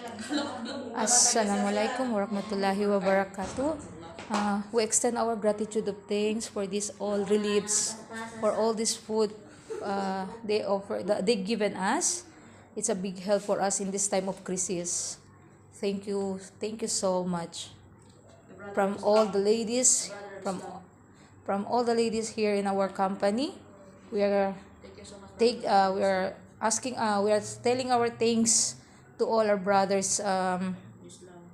Assalamualaikum warahmatullahi wabarakatuh. We extend our gratitude of thanks for this all reliefs, for all this food they given us. It's a big help for us in this time of crisis. Thank you so much from all the ladies, from all the ladies here in our company. We are we are we are telling our thanks to all our brothers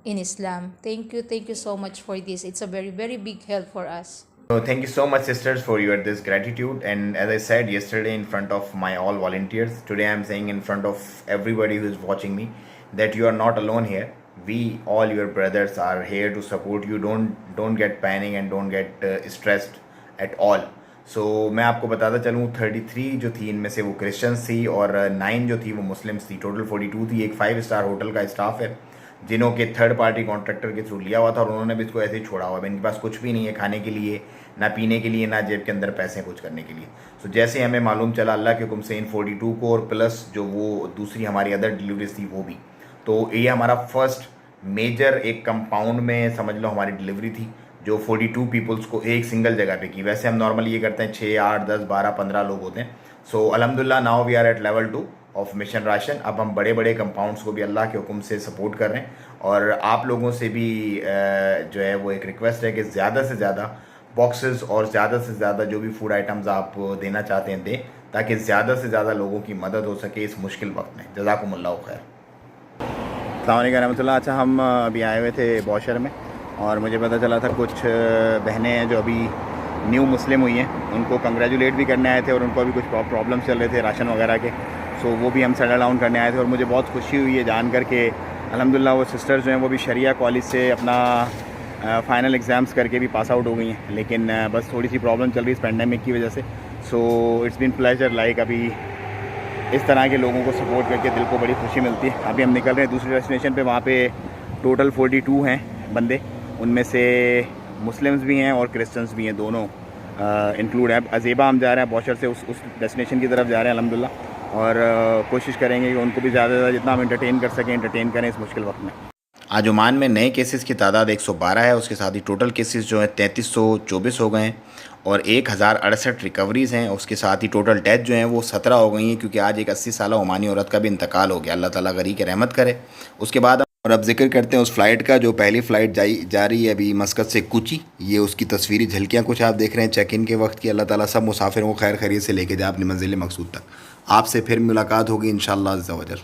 in Islam. Thank you so much for this. It's a very, very big help for us. So thank you so much, sisters, for your this gratitude. And as I said yesterday in front of my all volunteers, today I'm saying in front of everybody who is watching me that you are not alone here. We all your brothers are here to support you. Don't get panic and don't get stressed at all. सो मैं आपको बताता चलूँ 33 जो थी इनमें से वो Christians थी और 9 जो थी वो मुस्लिम्स थी। टोटल 42 थी। एक 5 स्टार होटल का स्टाफ है जिन्हों के थर्ड पार्टी कॉन्ट्रैक्टर के थ्रू लिया हुआ था और उन्होंने भी इसको ऐसे ही छोड़ा हुआ है। इनके पास कुछ भी नहीं है खाने के लिए, ना पीने के लिए, ना जेब के अंदर पैसे कुछ करने के लिए। सो जैसे हमें मालूम चला अल्लाह के हुक्म से इन 42 को और प्लस जो वो दूसरी हमारी अदर डिलीवरीज थी वो भी, तो ये हमारा फर्स्ट मेजर एक कंपाउंड में समझ लो हमारी डिलीवरी थी जो 42 पीपल्स को एक सिंगल जगह पे की। वैसे हम नॉर्मली ये करते हैं 6, 8, 10, 12, 15 लोग होते हैं। सो अल्हम्दुलिल्लाह now we are at level 2 of mission ration. अब हम बड़े बड़े कंपाउंड्स को भी अल्लाह के हुक्म से सपोर्ट कर रहे हैं और आप लोगों से भी जो है वो एक रिक्वेस्ट है कि ज़्यादा से ज़्यादा बॉक्सेस और ज़्यादा से ज़्यादा जो भी फूड आइटम्स आप देना चाहते हैं दें ताकि ज़्यादा से ज़्यादा लोगों की मदद हो सके इस मुश्किल वक्त में। जज़ाकुमुल्लाह खैर। अस्सलाम वालेकुम रहमतुल्लाह। अच्छा, हम अभी आए हुए थे बॉशर में और मुझे पता चला था कुछ बहनें हैं जो अभी न्यू मुस्लिम हुई हैं, उनको कंग्रेचुलेट भी करने आए थे और उनको अभी कुछ प्रॉब्लम चल रहे थे राशन वगैरह के। सो वो भी हम सेटल डाउन करने आए थे और मुझे बहुत खुशी हुई है जान कर के अल्हम्दुलिल्लाह वो सिस्टर्स जो हैं वो भी शरिया कॉलेज से अपना फ़ाइनल एग्ज़ाम्स करके भी पास आउट हो गई हैं, लेकिन बस थोड़ी सी प्रॉब्लम चल रही है इस पैंडेमिक की वजह से। So it's been pleasure like अभी इस तरह के लोगों को सपोर्ट करके दिल को बड़ी खुशी मिलती है। अभी हम निकल रहे हैं दूसरी डेस्टिनेशन पे, वहाँ पे टोटल 42 हैं बंदे, उनमें से मुस्लिम्स भी हैं और क्रिश्चियंस भी हैं, दोनों इंक्लूड है। अज़ेबा हम जा रहे हैं बॉशर से उस डेस्टिनेशन की तरफ जा रहे हैं अल्हम्दुलिल्लाह, और कोशिश करेंगे कि उनको भी ज़्यादा से ज़्यादा जितना हम एंटरटेन कर सकें एंटरटेन करें इस मुश्किल वक्त में। आज ओमान में नए केसेस की तादाद 112 है, उसके साथ ही टोटल केसेस जो हैं 3324 हो गए हैं और 1068 रिकवरीज़ हैं। उसके साथ ही टोटल डेथ जो हैं वो 17 हो गई हैं क्योंकि आज एक 80 साला ओमानी औरत का भी इंतकाल हो गया। अल्लाह ताला गरी के रहमत करे। उसके बाद और अब जिक्र करते हैं उस फ़्लाइट का जो पहली फ़्लाइट जा रही है अभी मस्कत से कुची। ये उसकी तस्वीरी झलकियाँ कुछ आप देख रहे हैं चेक इन के वक्त की। अल्लाह ताला सब मुसाफिरों को खैर खैरियत से लेके जाए अपनी मंजिल मकसूद तक। आपसे फिर मुलाकात होगी इंशाअल्लाह अज़्ज़ा वजल।